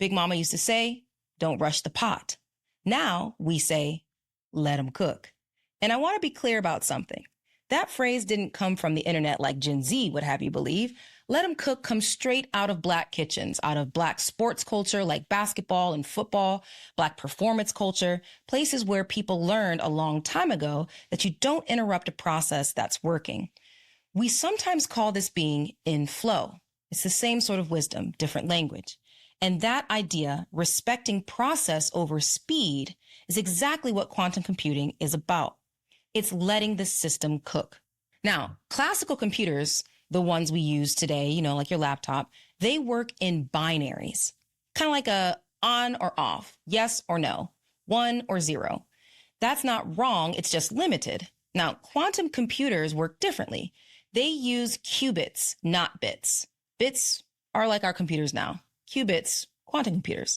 Big Mama used to say, don't rush the pot. Now we say, let them cook. And I want to be clear about something. That phrase didn't come from the internet like Gen Z would have you believe. Let them cook comes straight out of Black kitchens, out of Black sports culture like basketball and football, Black performance culture, places where people learned a long time ago that you don't interrupt a process that's working. We sometimes call this being in flow. It's the same sort of wisdom, different language. And that idea, respecting process over speed, is exactly what quantum computing is about. It's letting the system cook. Now, classical computers, the ones we use today, like your laptop, they work in binaries, kind of like a on or off, yes or no, 1 or 0. That's not wrong. It's just limited. Now, quantum computers work differently. They use qubits, not bits. Bits are like our computers now. Qubits, quantum computers.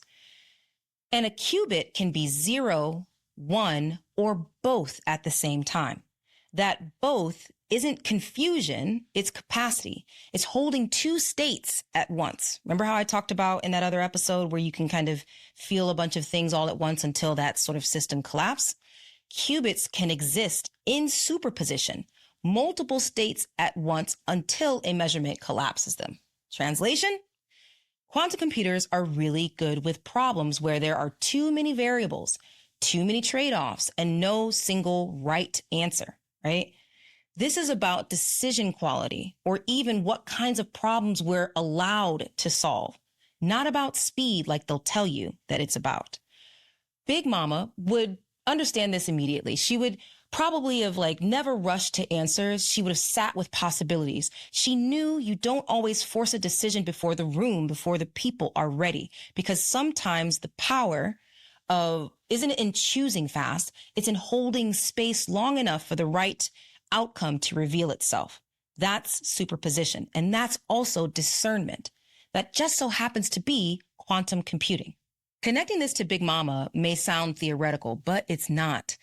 And a qubit can be 0, 1, or both at the same time. That both isn't confusion, it's capacity. It's holding two states at once. Remember how I talked about in that other episode where you can kind of feel a bunch of things all at once until that sort of system collapse? Qubits can exist in superposition, multiple states at once until a measurement collapses them. Translation? Quantum computers are really good with problems where there are too many variables, too many trade-offs, and no single right answer, right? This is about decision quality or even what kinds of problems we're allowed to solve, not about speed like they'll tell you that it's about. Big Mama would understand this immediately. She would probably have never rushed to answers. She would have sat with possibilities. She knew you don't always force a decision before the people are ready, because sometimes the power isn't in choosing fast. It's in holding space long enough for the right outcome to reveal itself. That's superposition. And that's also discernment. That just so happens to be quantum computing. Connecting this to Big Mama may sound theoretical, but it's not.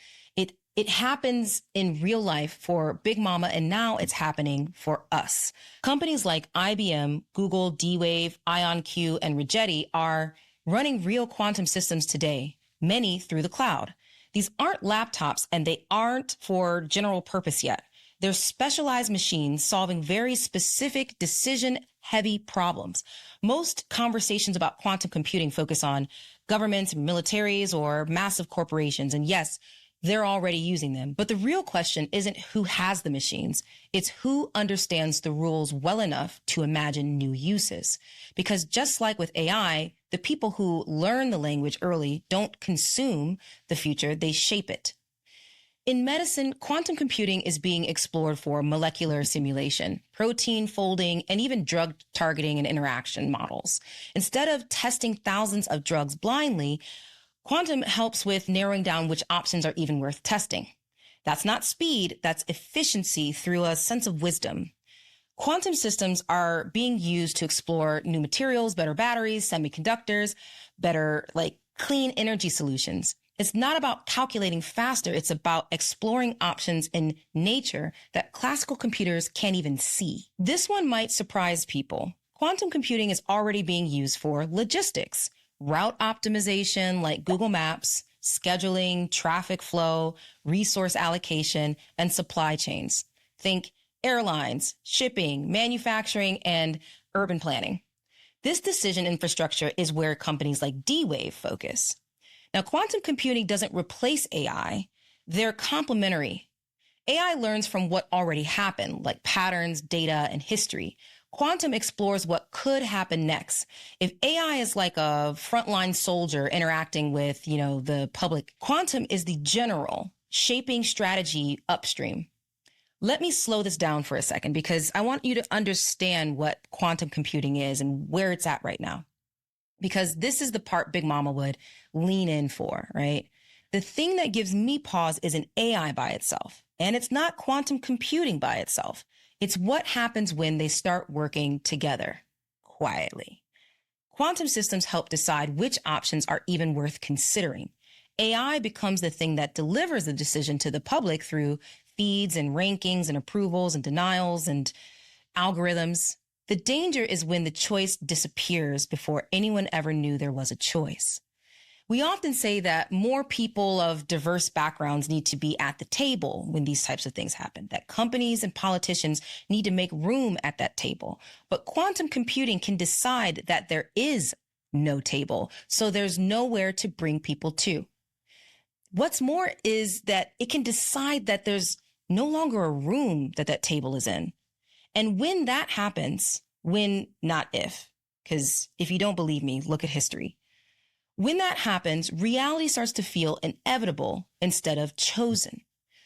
It happens in real life for Big Mama, and now it's happening for us. Companies like IBM, Google, D-Wave, IonQ, and Rigetti are running real quantum systems today, many through the cloud. These aren't laptops, and they aren't for general purpose yet. They're specialized machines solving very specific decision-heavy problems. Most conversations about quantum computing focus on governments, militaries, or massive corporations. And yes, they're already using them. But the real question isn't who has the machines. It's who understands the rules well enough to imagine new uses. Because just like with AI, the people who learn the language early don't consume the future, they shape it. In medicine, quantum computing is being explored for molecular simulation, protein folding, and even drug targeting and interaction models. Instead of testing thousands of drugs blindly, quantum helps with narrowing down which options are even worth testing. That's not speed, that's efficiency through a sense of wisdom. Quantum systems are being used to explore new materials, better batteries, semiconductors, better clean energy solutions. It's not about calculating faster. It's about exploring options in nature that classical computers can't even see. This one might surprise people. Quantum computing is already being used for logistics, route optimization like Google Maps, scheduling, traffic flow, resource allocation, and supply chains. Think airlines, shipping, manufacturing, and urban planning. This decision infrastructure is where companies like D-Wave focus. Now, quantum computing doesn't replace AI. They're complementary. AI learns from what already happened, like patterns, data, and history. Quantum explores what could happen next. If AI is like a frontline soldier interacting with, the public, quantum is the general shaping strategy upstream. Let me slow this down for a second because I want you to understand what quantum computing is and where it's at right now. Because this is the part Big Mama would lean in for, right? The thing that gives me pause isn't AI by itself, and it's not quantum computing by itself. It's what happens when they start working together quietly. Quantum systems help decide which options are even worth considering. AI becomes the thing that delivers the decision to the public through feeds and rankings and approvals and denials and algorithms. The danger is when the choice disappears before anyone ever knew there was a choice. We often say that more people of diverse backgrounds need to be at the table when these types of things happen, that companies and politicians need to make room at that table. But quantum computing can decide that there is no table, so there's nowhere to bring people to. What's more is that it can decide that there's no longer a room that that table is in. And when that happens, when, not if, because if you don't believe me, look at history. When that happens, reality starts to feel inevitable instead of chosen.